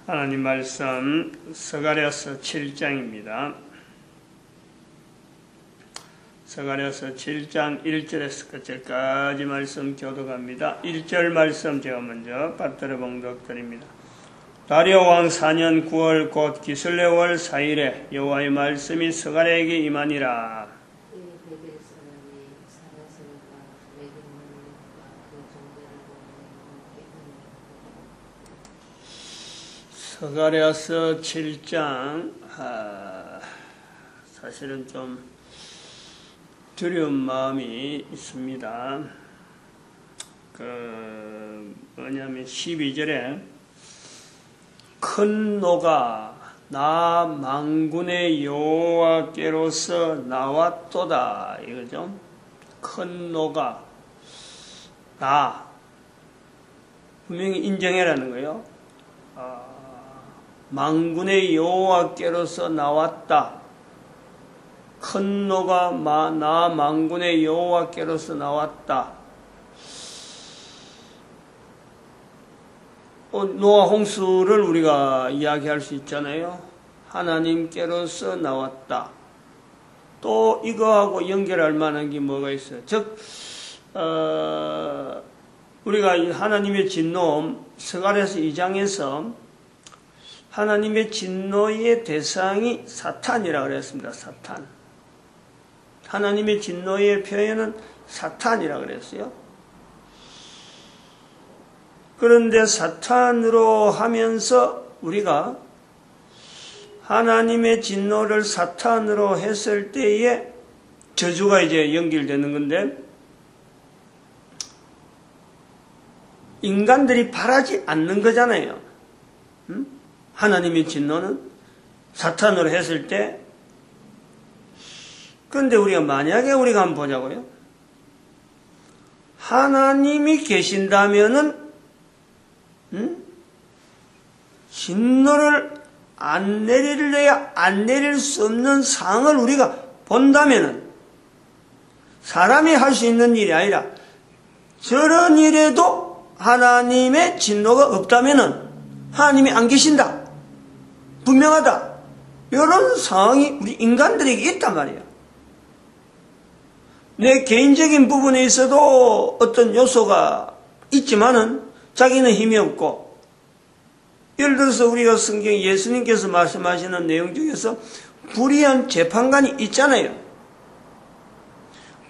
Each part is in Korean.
하나님 말씀 스가랴서 7장입니다. 스가랴서 7장 1절에서 끝절까지 말씀 교독합니다. 1절 말씀 제가 먼저 받들어 봉독드립니다. 다리오 왕 4년 9월 곧 기슬레월 4일에 여호와의 말씀이 스가랴에게 임하니라. 스가랴서 7장 사실은 좀 두려운 마음이 있습니다. 뭐냐면 12절에 큰 노가 나 만군의 여호와께로서 나왔도다 이거죠. 큰 노가 나 분명히 인정해라는 거예요. 만군의 여호와께로서 나왔다. 큰 노가 나 만군의 여호와께로서 나왔다. 노아 홍수를 우리가 이야기할 수 있잖아요. 하나님께로서 나왔다. 또 이거하고 연결할 만한 게 뭐가 있어요? 즉 우리가 하나님의 진노 스가랴서 2장에서 하나님의 진노의 대상이 사탄이라고 그랬습니다. 사탄. 하나님의 진노의 표현은 사탄이라고 그랬어요. 그런데 사탄으로 하면서 우리가 하나님의 진노를 사탄으로 했을 때에 저주가 이제 연결되는 건데 인간들이 바라지 않는 거잖아요. 하나님의 진노는 사탄으로 했을 때 그런데 우리가 만약에 우리가 한번 보자고요. 하나님이 계신다면은 진노를 안 내릴래야 안 내릴 수 없는 상을 우리가 본다면은 사람이 할 수 있는 일이 아니라 저런 일에도 하나님의 진노가 없다면은 하나님이 안 계신다. 분명하다. 이런 상황이 우리 인간들에게 있단 말이에요. 내 개인적인 부분에 있어도 어떤 요소가 있지만은 자기는 힘이 없고, 예를 들어서 우리가 성경 예수님께서 말씀하시는 내용 중에서 불의한 재판관이 있잖아요.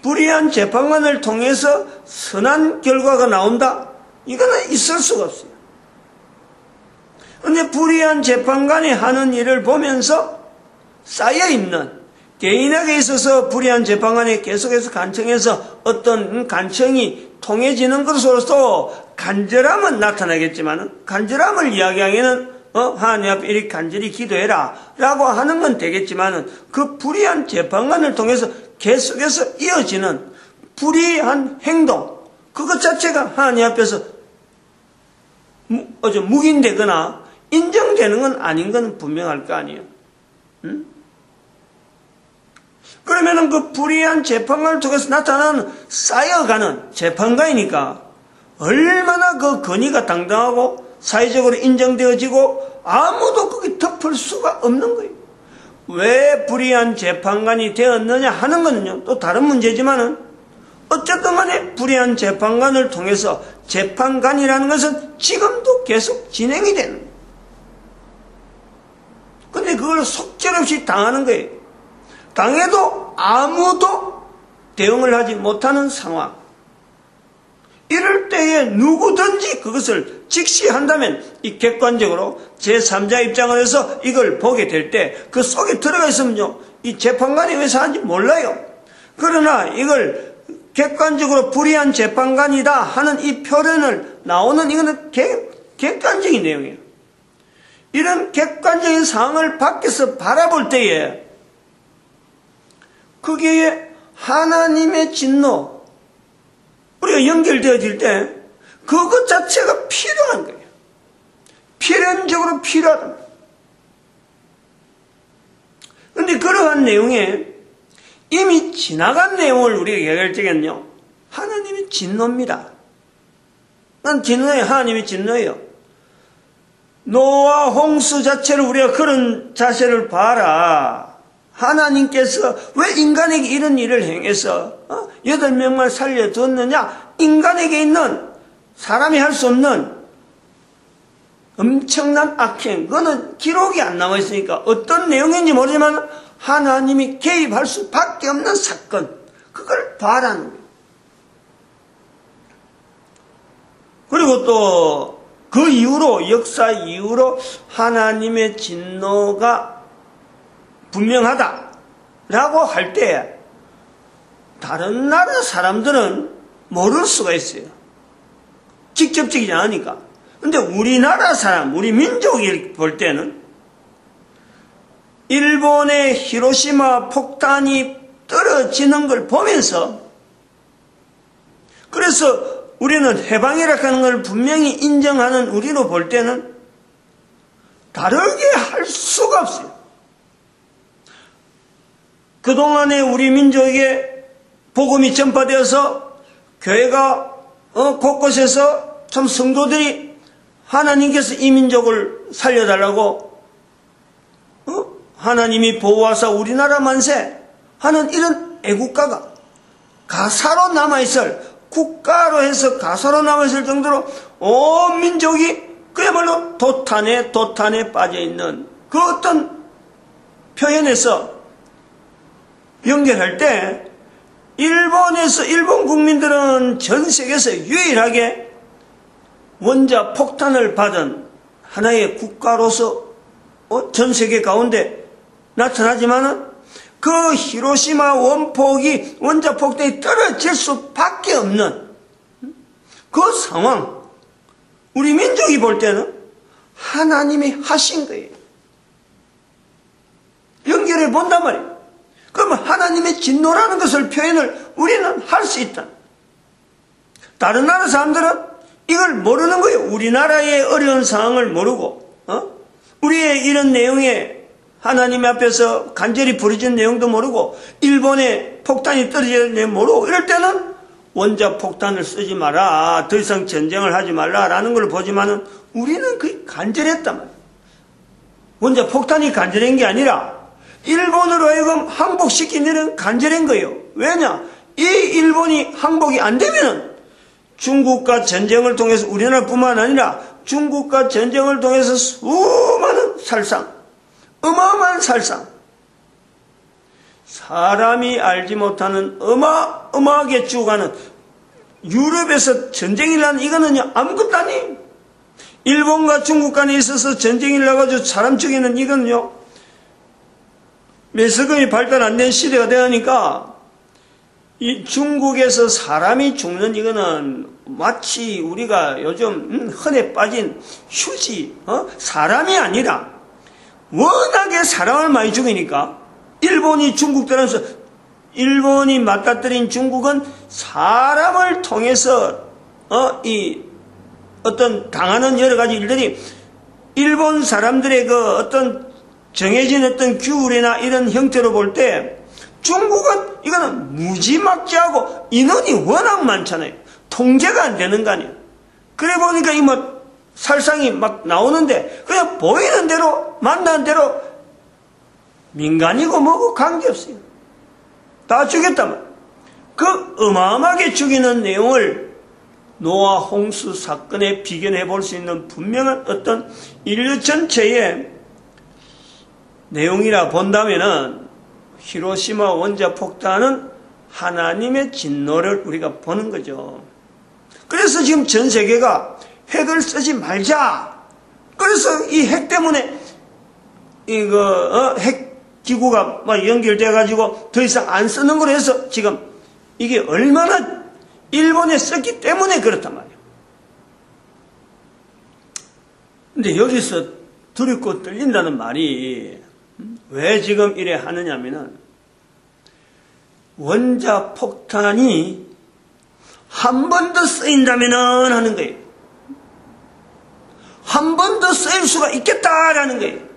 불의한 재판관을 통해서 선한 결과가 나온다? 이거는 있을 수가 없어요. 그런데 불의한 재판관이 하는 일을 보면서 쌓여있는 개인에게 있어서 불의한 재판관이 계속해서 간청해서 어떤 간청이 통해지는 것으로서 간절함은 나타나겠지만 간절함을 이야기하기에는 하나님 앞에 이렇게 간절히 기도해라 라고 하는 건 되겠지만 그 불의한 재판관을 통해서 계속해서 이어지는 불의한 행동 그것 자체가 하나님 앞에서 묵인되거나 인정되는 건 아닌 건 분명할 거 아니에요. 그러면은 그 불의한 재판관을 통해서 나타나는 쌓여가는 재판관이니까 얼마나 그 권위가 당당하고 사회적으로 인정되어지고 아무도 거기 덮을 수가 없는 거예요. 왜 불의한 재판관이 되었느냐 하는 거는요, 또 다른 문제지만은 어쨌든 간에 불의한 재판관을 통해서 재판관이라는 것은 지금도 계속 진행이 되는 거예요. 근데 그걸 속절없이 당하는 거예요. 당해도 아무도 대응을 하지 못하는 상황. 이럴 때에 누구든지 그것을 직시한다면 이 객관적으로 제3자 입장을 해서 이걸 보게 될 때 그 속에 들어가 있으면요. 이 재판관이 왜 사는지 몰라요. 그러나 이걸 객관적으로 불의한 재판관이다 하는 이 표현을 나오는 이거는 객관적인 내용이에요. 이런 객관적인 상황을 밖에서 바라볼 때에 거기에 하나님의 진노 우리가 연결되어질 때 그것 자체가 필요한 거예요. 필연적으로 필요하다. 그런데 그러한 내용에 이미 지나간 내용을 우리가 얘기할 적에는요, 하나님의 진노입니다. 난 진노예요. 하나님의 진노예요. 노아 홍수 자체를 우리가 그런 자세를 봐라. 하나님께서 왜 인간에게 이런 일을 행해서 8명만 살려두었느냐? 인간에게 있는 사람이 할 수 없는 엄청난 악행, 그거는 기록이 안 나와 있으니까 어떤 내용인지 모르지만 하나님이 개입할 수밖에 없는 사건, 그걸 봐라는 거예요. 그리고 또 그 이후로, 역사 이후로 하나님의 진노가 분명하다라고 할 때 다른 나라 사람들은 모를 수가 있어요. 직접적이지 않으니까. 근데 우리나라 사람, 우리 민족이 볼 때는 일본의 히로시마 폭탄이 떨어지는 걸 보면서, 그래서 우리는 해방이라고 하는 걸 분명히 인정하는 우리로 볼 때는 다르게 할 수가 없어요. 그동안에 우리 민족에 복음이 전파되어서 교회가 곳곳에서 참 성도들이 하나님께서 이 민족을 살려달라고 하나님이 보호하사 우리나라 만세 하는 이런 애국가가 가사로 남아있을, 국가로 해서 가사로 남아있을 정도로 온 민족이 그야말로 도탄에 빠져있는 그 어떤 표현에서 연결할 때, 일본 국민들은 전 세계에서 유일하게 원자 폭탄을 받은 하나의 국가로서 전 세계 가운데 나타나지만은 그 히로시마 원폭이, 원자 폭탄이 떨어질 수밖에 없는 그 상황, 우리 민족이 볼 때는 하나님이 하신 거예요. 연결해 본단 말이에요. 그러면 하나님의 진노라는 것을 표현을 우리는 할 수 있다. 다른 나라 사람들은 이걸 모르는 거예요. 우리나라의 어려운 상황을 모르고, 우리의 이런 내용에 하나님 앞에서 간절히 부르짖는 내용도 모르고, 일본에 폭탄이 떨어지는 내용 모르고, 이럴 때는 원자 폭탄을 쓰지 마라, 더 이상 전쟁을 하지 말라라는 걸 보지만은 우리는 그게 간절했단 말이에요. 원자 폭탄이 간절한 게 아니라 일본으로 하여금 항복시킨 일은 간절한 거예요. 왜냐? 이 일본이 항복이 안 되면은 중국과 전쟁을 통해서, 우리나라뿐만 아니라 중국과 전쟁을 통해서 수많은 살상, 어마어마한 살상, 사람이 알지 못하는 어마어마하게 죽어가는, 유럽에서 전쟁이 나는 이거는요 아무것도 아니에요. 일본과 중국 간에 있어서 전쟁이 나가지고 사람 죽이는 이거는요, 매스컴이 발달 안 된 시대가 되니까 이 중국에서 사람이 죽는 이거는 마치 우리가 요즘 흔해 빠진 휴지, 사람이 아니라 워낙에 사람을 많이 죽이니까, 일본이 중국들하면서 일본이 맞닥뜨린 중국은 사람을 통해서 이 어떤 당하는 여러 가지 일들이 일본 사람들의 그 어떤 정해진 어떤 규율이나 이런 형태로 볼 때 중국은 이거는 무지막지하고 인원이 워낙 많잖아요. 통제가 안 되는 거 아니에요. 그래 보니까 이 뭐 살상이 막 나오는데 그냥 보이는 대로 만나는 대로 민간이고 뭐고 관계없어요. 다 죽였다면 그 어마어마하게 죽이는 내용을 노아 홍수 사건에 비견해 볼 수 있는 분명한 어떤 인류 전체의 내용이라 본다면은 히로시마 원자 폭탄은 하나님의 진노를 우리가 보는 거죠. 그래서 지금 전 세계가 핵을 쓰지 말자. 그래서 이 핵 때문에 핵 기구가 막 연결돼 가지고 더 이상 안 쓰는 걸로 해서 지금 이게 얼마나 일본에 썼기 때문에 그렇단 말이에요. 근데 여기서 두렵고 떨린다는 말이 왜 지금 이래 하느냐면은 원자 폭탄이 한 번 더 쓰인다면은 하는 거예요. 한 번 더 쓰일 수가 있겠다라는 거예요.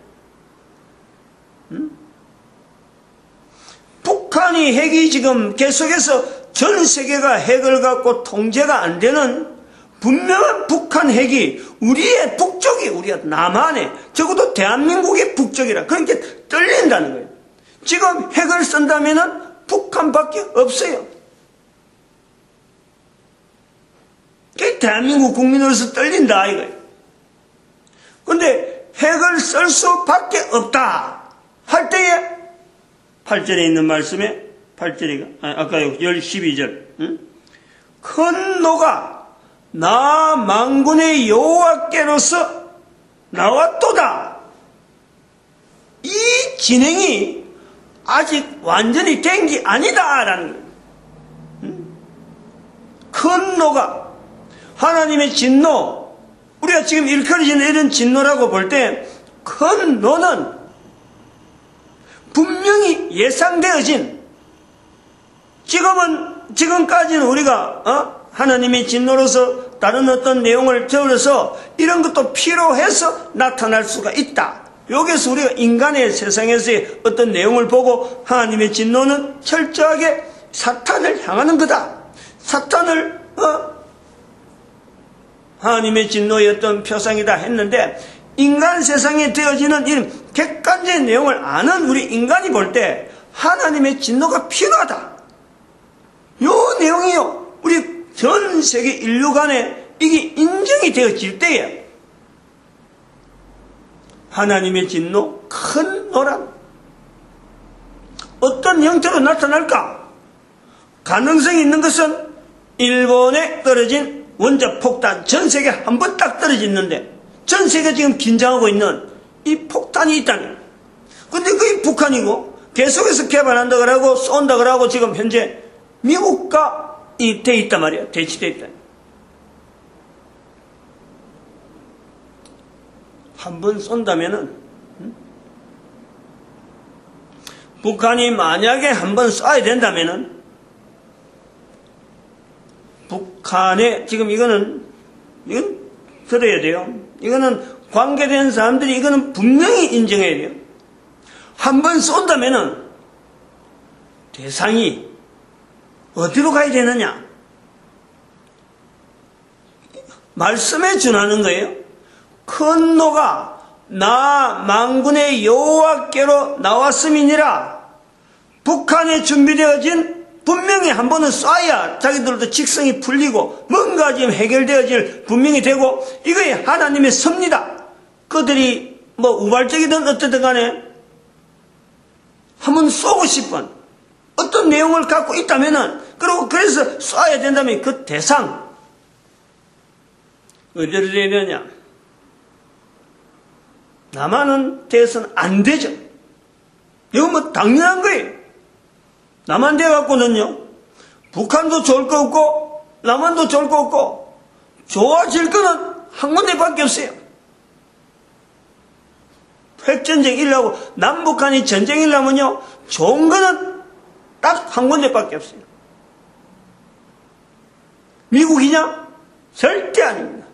북한이 핵이 지금 계속해서 전 세계가 핵을 갖고 통제가 안 되는 분명한 북한 핵이 우리의 북쪽이 우리가 남한에 적어도 대한민국의 북쪽이라 그렇게 떨린다는 거예요. 지금 핵을 쓴다면은 북한밖에 없어요. 그게 대한민국 국민으로서 떨린다 이거예요. 근데 핵을 쓸 수밖에 없다 할 때에 8절에 있는 말씀에 8절이가 아까요 12절 큰 노가 나 만군의 여호와께로서 나왔도다. 이 진행이 아직 완전히 된 게 아니다라는 거예요. 큰 노가 하나님의 진노, 우리가 지금 일컬어지는 이런 진노라고 볼 때 큰 노는 분명히 예상되어진, 지금까지는 우리가 하나님의 진노로서 다른 어떤 내용을 적어서 이런 것도 필요해서 나타날 수가 있다. 여기서 우리가 인간의 세상에서의 어떤 내용을 보고 하나님의 진노는 철저하게 사탄을 향하는 거다. 사탄을 하나님의 진노의 어떤 표상이다 했는데, 인간 세상에 되어지는 이런 객관적인 내용을 아는 우리 인간이 볼 때 하나님의 진노가 필요하다. 요 내용이요, 우리 전 세계 인류 간에 이게 인정이 되어질 때에 하나님의 진노, 큰 노란 어떤 형태로 나타날까? 가능성이 있는 것은 일본에 떨어진 원자폭탄, 전 세계 한 번 딱 떨어졌는데 전 세계가 지금 긴장하고 있는 이 폭탄이 있다는. 근데 그게 북한이고 계속해서 개발한다 그러고 쏜다 그러고 지금 현재 미국과 돼 있단 말이야. 대치돼 있다. 한 번 쏜다면은 북한이 만약에 한 번 쏴야 된다면은 북한에 지금 이건 들어야 돼요. 이거는 관계된 사람들이 이거는 분명히 인정해야 돼요. 한 번 쏜다면은 대상이 어디로 가야 되느냐? 말씀에 준하는 거예요. 큰 노가 나 만군의 여호와께로 나왔음이니라. 북한에 준비되어진, 분명히 한 번은 쏴야 자기들도 직성이 풀리고 뭔가 지금 해결되어질 분명히 되고, 이거에 하나님의 섭니다. 그들이 뭐 우발적이든 어떻든 간에 한번 쏘고 싶은 어떤 내용을 갖고 있다면은, 그리고 그래서 쏴야 된다면 그 대상 어디로 해야 되느냐? 남한은 돼서는 안 되죠. 이건 뭐 당연한 거예요. 남한 돼갖고는요, 북한도 좋을 거 없고 남한도 좋을 거 없고 좋아질 거는 한 군데밖에 없어요. 핵전쟁 일라고, 남북한이 전쟁 일라면요, 좋은 거는 딱 한 군데밖에 없어요. 미국이냐? 절대 아닙니다.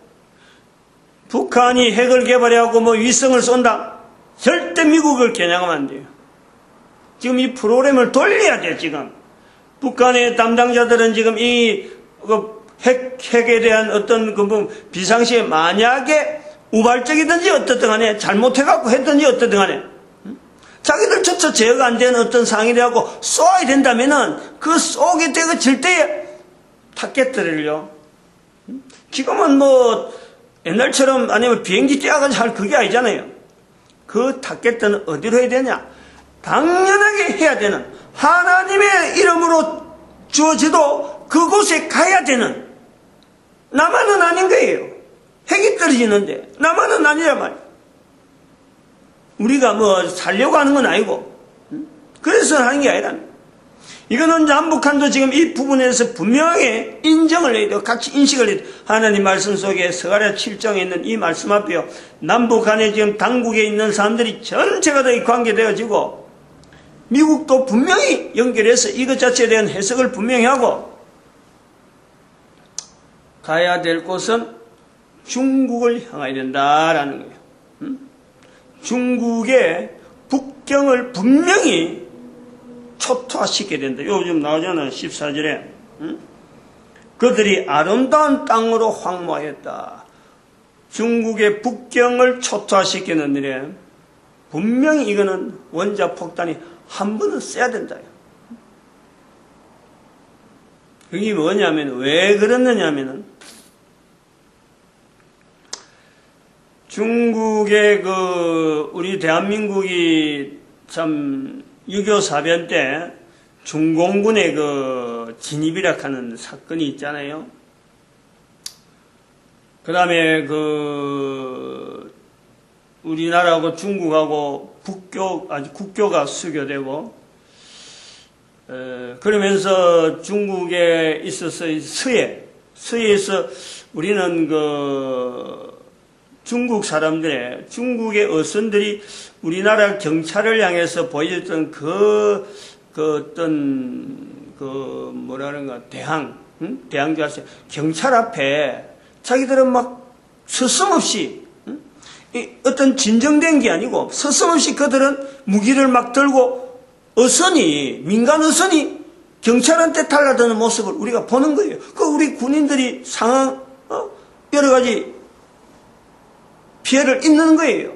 북한이 핵을 개발하고 뭐 위성을 쏜다? 절대 미국을 겨냥하면 안 돼요. 지금 이 프로그램을 돌려야 돼요, 지금. 북한의 담당자들은 지금 이 핵에 대한 어떤 비상시에 만약에 우발적이든지 어떻든 간에 잘못해갖고 했든지 어떻든 간에 자기들조차 제어가 안 되는 어떤 상황이 되고 쏘아야 된다면은 그 쏘게 되고 질 때에 타켓들을요. 지금은 뭐 옛날처럼 아니면 비행기 떼어가지고 할 그게 아니잖아요. 그 타켓들은 어디로 해야 되냐? 당연하게 해야 되는, 하나님의 이름으로 주어져도 그곳에 가야 되는, 남한은 아닌 거예요. 핵이 떨어지는데 남한은 아니란 말이에요. 우리가 뭐 살려고 하는 건 아니고, 그래서 하는 게 아니라, 이거는 남북한도 지금 이 부분에서 분명하게 인정을 해야 돼요. 같이 인식을 해야 돼요. 하나님 말씀 속에 스가랴 7장에 있는 이 말씀 앞에요, 남북한에 지금 당국에 있는 사람들이 전체가 다 관계되어지고, 미국도 분명히 연결해서 이것 자체에 대한 해석을 분명히 하고, 가야 될 곳은 중국을 향해야 된다라는 거예요. 중국의 북경을 분명히 초토화시켜야 된다. 요즘 나오잖아요, 14절에. 그들이 아름다운 땅으로 황무하였다. 중국의 북경을 초토화시키는 일에 분명히 이거는 원자 폭탄이 한 번은 써야 된다. 그게 뭐냐면, 왜 그러느냐면은, 중국의 우리 대한민국이 참 6.25 사변 때 중공군의 진입이라 하는 사건이 있잖아요. 그 다음에 우리나라하고 중국하고 국교가 수교되고, 그러면서 중국에 있어서 서해에서 우리는 중국 사람들의, 중국의 어선들이 우리나라 경찰을 향해서 보여줬던 대항 자세, 경찰 앞에 자기들은 막 서슴없이, 어떤 진정된 게 아니고 서슴없이 그들은 무기를 막 들고 민간 어선이 경찰한테 달라드는 모습을 우리가 보는 거예요. 우리 군인들이 여러 가지 피해를 입는 거예요.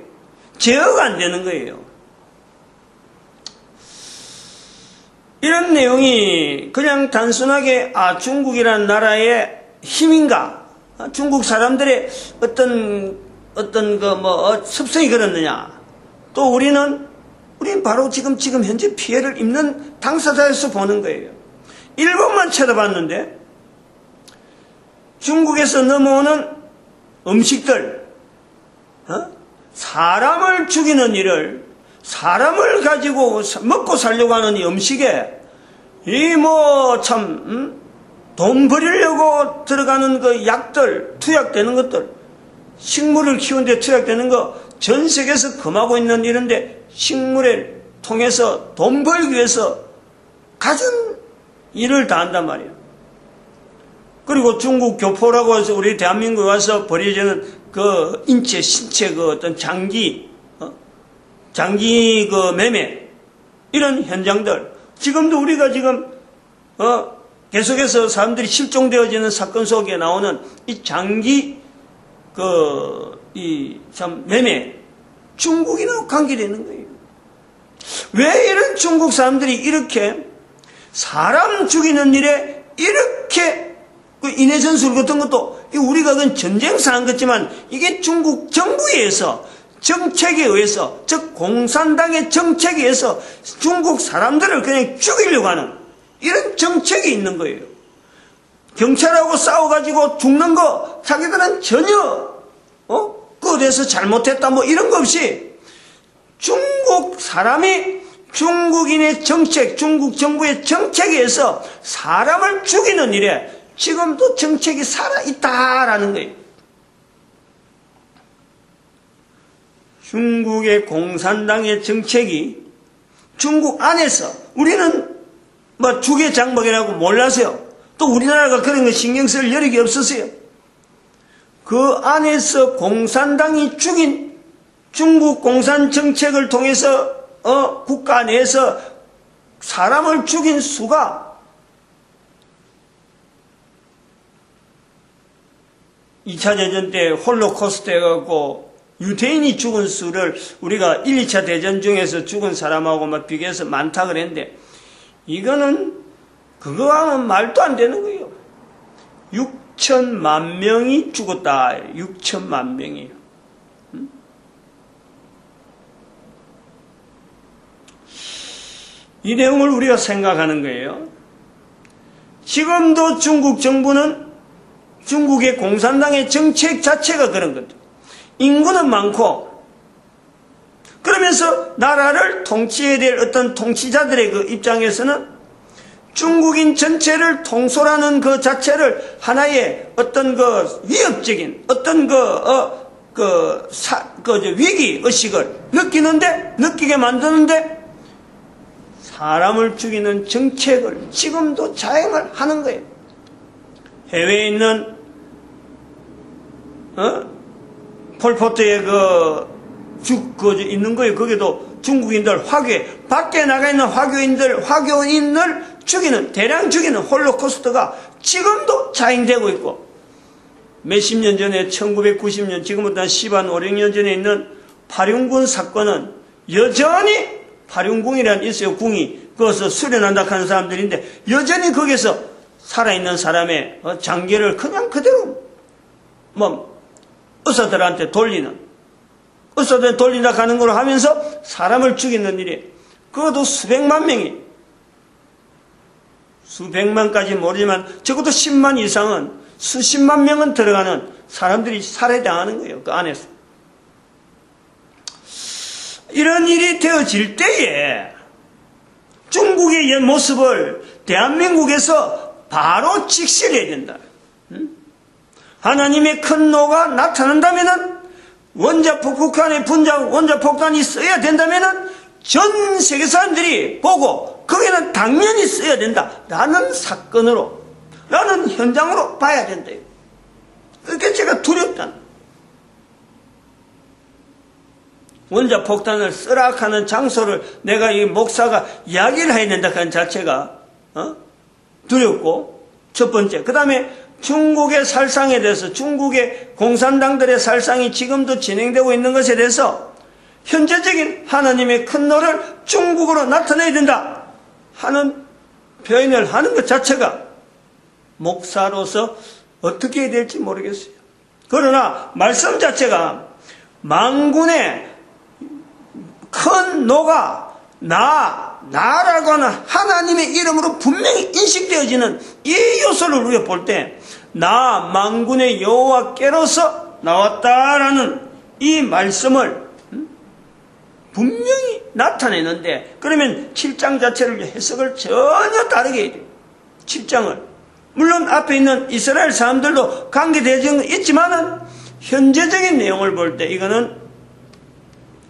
제어가 안 되는 거예요. 이런 내용이 그냥 단순하게 중국이라는 나라의 힘인가, 중국 사람들의 어떤 습성이 그렇느냐, 또 우리는 바로 지금 현재 피해를 입는 당사자에서 보는 거예요. 일본만 쳐다봤는데 중국에서 넘어오는 음식들, 사람을 죽이는 일을, 사람을 가지고 먹고 살려고 하는 이 음식에 돈 버리려고 들어가는 약들, 투약되는 것들, 식물을 키우는데 투약되는 거 전 세계에서 금하고 있는 일인데, 식물을 통해서 돈 벌기 위해서 갖은 일을 다 한단 말이에요. 그리고 중국 교포라고 해서 우리 대한민국에 와서 버려지는 신체 어떤 장기 매매, 이런 현장들, 지금도 우리가 계속해서 사람들이 실종되어지는 사건 속에 나오는 이 장기 매매, 중국이나 관계되는 거예요. 왜 이런 중국 사람들이 이렇게 사람 죽이는 일에 이렇게 인해전술 같은 것도, 우리가 그건 전쟁사 한 것지만, 이게 중국 정부에 의해서, 정책에 의해서, 즉 공산당의 정책에 의해서 중국 사람들을 그냥 죽이려고 하는 이런 정책이 있는 거예요. 경찰하고 싸워가지고 죽는 거 자기들은 전혀 그거에서 잘못했다 이런 거 없이, 중국 사람이 중국인의 정책, 중국 정부의 정책에 의해서 사람을 죽이는 일에 지금도 정책이 살아있다라는 거예요. 중국의 공산당의 정책이 중국 안에서, 우리는 주계장박이라고 몰라서요. 또 우리나라가 그런 거 신경 쓸 여력이 없었어요. 그 안에서 공산당이 죽인, 중국 공산 정책을 통해서 국가 내에서 사람을 죽인 수가 2차 대전 때 홀로코스트 해갖고 유대인이 죽은 수를 우리가 1, 2차 대전 중에서 죽은 사람하고 비교해서 많다 그랬는데, 이거는 그거와는 말도 안 되는 거예요. 6천만 명이 죽었다. 6천만 명이에요. 이 내용을 우리가 생각하는 거예요. 지금도 중국 정부는 중국의 공산당의 정책 자체가 그런 것들. 인구는 많고, 그러면서 나라를 통치해야 될 어떤 통치자들의 입장에서는 중국인 전체를 통솔하는 그 자체를 하나의 어떤 위협적인 어떤 위기 의식을 느끼게 만드는데, 사람을 죽이는 정책을 지금도 자행을 하는 거예요. 해외에 있는 폴포트의 있는 거예요. 거기도 중국인들 밖에 나가 있는 화교인을 대량 죽이는 홀로코스트가 지금도 자행되고 있고, 몇십 년 전에 1990년, 지금부터 한 10한 5, 6년 전에 있는 파륜궁 사건은 여전히 파륜궁이라는 있어요. 궁이. 거기서 수련한다 하는 사람들인데 여전히 거기서 살아있는 사람의 장계를 그냥 그대로 의사들한테 돌린다 하는 걸 하면서 사람을 죽이는 일이, 그것도 수백만 명이, 수백만까지 모르지만 적어도 10만 이상은, 수십만 명은 들어가는 사람들이 살해당하는 거예요. 그 안에서. 이런 일이 되어질 때에 중국의 모습을 대한민국에서 바로 직시해야 된다. 하나님의 큰 노가 나타난다면은, 원자폭탄에 원자폭탄이 써야 된다면은 전 세계 사람들이 보고 거기는 당연히 써야 된다 라는 사건으로, 라는 현장으로 봐야 된다. 그게 제가 두렵다. 원자폭탄을 쓰라 하는 장소를 내가 이 목사가 이야기를 해야 된다 하는 자체가 두렵고, 첫 번째. 그 다음에 중국의 살상에 대해서, 중국의 공산당들의 살상이 지금도 진행되고 있는 것에 대해서 현재적인 하나님의 큰 노를 중국으로 나타내야 된다 하는 표현을 하는 것 자체가 목사로서 어떻게 해야 될지 모르겠어요. 그러나 말씀 자체가 만군의 큰 노가 나라고 하는 하나님의 이름으로 분명히 인식되어지는 이 요소를 우리가 볼 때, 나 만군의 여호와께로서 나왔다라는 이 말씀을 분명히 나타내는데, 그러면 7장 자체를 해석을 전혀 다르게 해야 돼요. 7장을. 물론 앞에 있는 이스라엘 사람들도 관계되어진 건 있지만은 현재적인 내용을 볼 때 이거는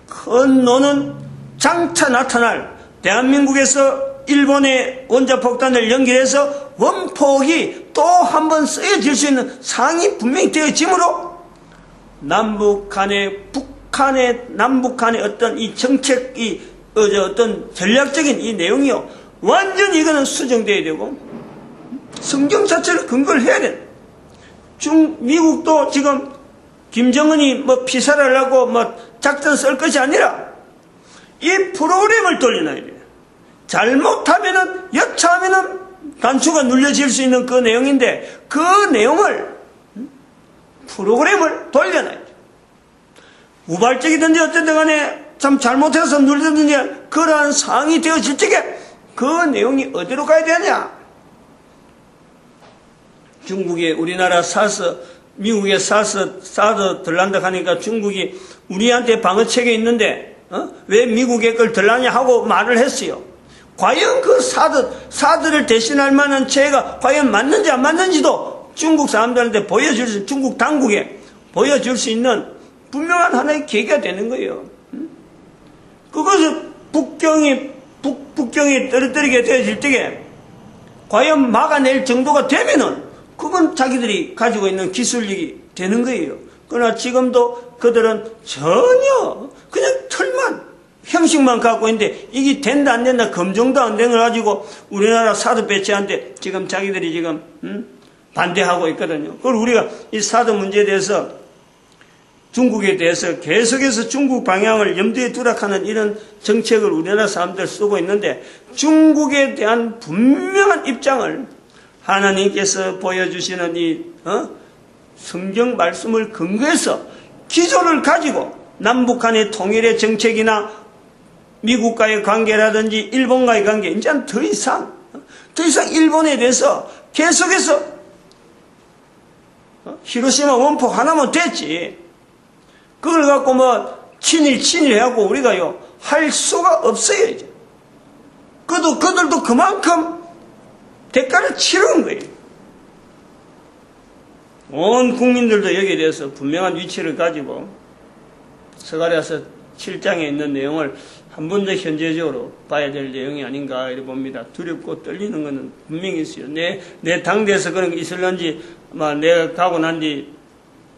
큰 노는 장차 나타날, 대한민국에서 일본의 원자폭탄을 연결해서 원폭이 또 한 번 쓰여질 수 있는 상황이 분명히 되어지므로 남북 간의 어떤 이 정책이 어떤 전략적인 이 내용이요, 완전히 이거는 수정되어야 되고 성경 자체를 근거를 해야 돼. 미국도 지금 김정은이 피살을 하고 작전 쓸 것이 아니라 이 프로그램을 돌려놔야 돼. 잘못하면은, 여차하면은 단추가 눌려질 수 있는 그 내용인데, 그 내용을, 프로그램을 돌려놔야 돼. 우발적이든지 어쨌든 간에 참 잘못해서 눌렸든지 그러한 상황이 되어질 적에 그 내용이 어디로 가야 되냐? 중국에 우리나라 미국에 사드 들란다 하니까 중국이 우리한테 방어책에 있는데 왜 미국의 걸 들라냐 하고 말을 했어요. 과연 그 사드를 대신할 만한 체가 과연 맞는지 안 맞는지도 중국 사람들한테 중국 당국에 보여줄 수 있는 분명한 하나의 계기가 되는 거예요. 그것을 북경이 떨어뜨리게 되어질 때에 과연 막아낼 정도가 되면은 그건 자기들이 가지고 있는 기술력이 되는 거예요. 그러나 지금도 그들은 전혀 그냥 형식만 갖고 있는데 이게 된다 안 된다 검증도 안 된 걸 가지고 우리나라 사드 배치한테 지금 자기들이 지금 반대하고 있거든요. 그걸 우리가 이 사드 문제에 대해서 중국에 대해서 계속해서 중국 방향을 염두에 두라 하는 이런 정책을 우리나라 사람들 쓰고 있는데, 중국에 대한 분명한 입장을 하나님께서 보여주시는 이 성경 말씀을 근거해서 기조를 가지고 남북 간의 통일의 정책이나 미국과의 관계라든지 일본과의 관계, 이제는 더 이상 일본에 대해서 계속해서 히로시마 원폭 하나면 됐지. 그걸 갖고 친일 해갖고 우리가요 할 수가 없어요. 이제 그들도 그만큼 대가를 치르는 거예요. 온 국민들도 여기에 대해서 분명한 위치를 가지고 스가랴서 7장에 있는 내용을 한 번 더 현재적으로 봐야 될 내용이 아닌가 이렇게 봅니다. 두렵고 떨리는 것은 분명히 있어요. 내 당대에서 그런 게 있을런지, 내가 가고 난 뒤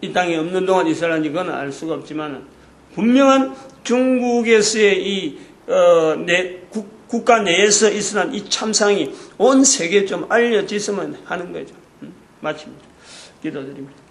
이 땅에 없는 동안 있을런지 그건 알 수가 없지만, 분명한 중국에서의 국가 내에서 일어난 이 참상이 온 세계에 좀 알려졌으면 하는 거죠. 마칩니다. 기도드립니다.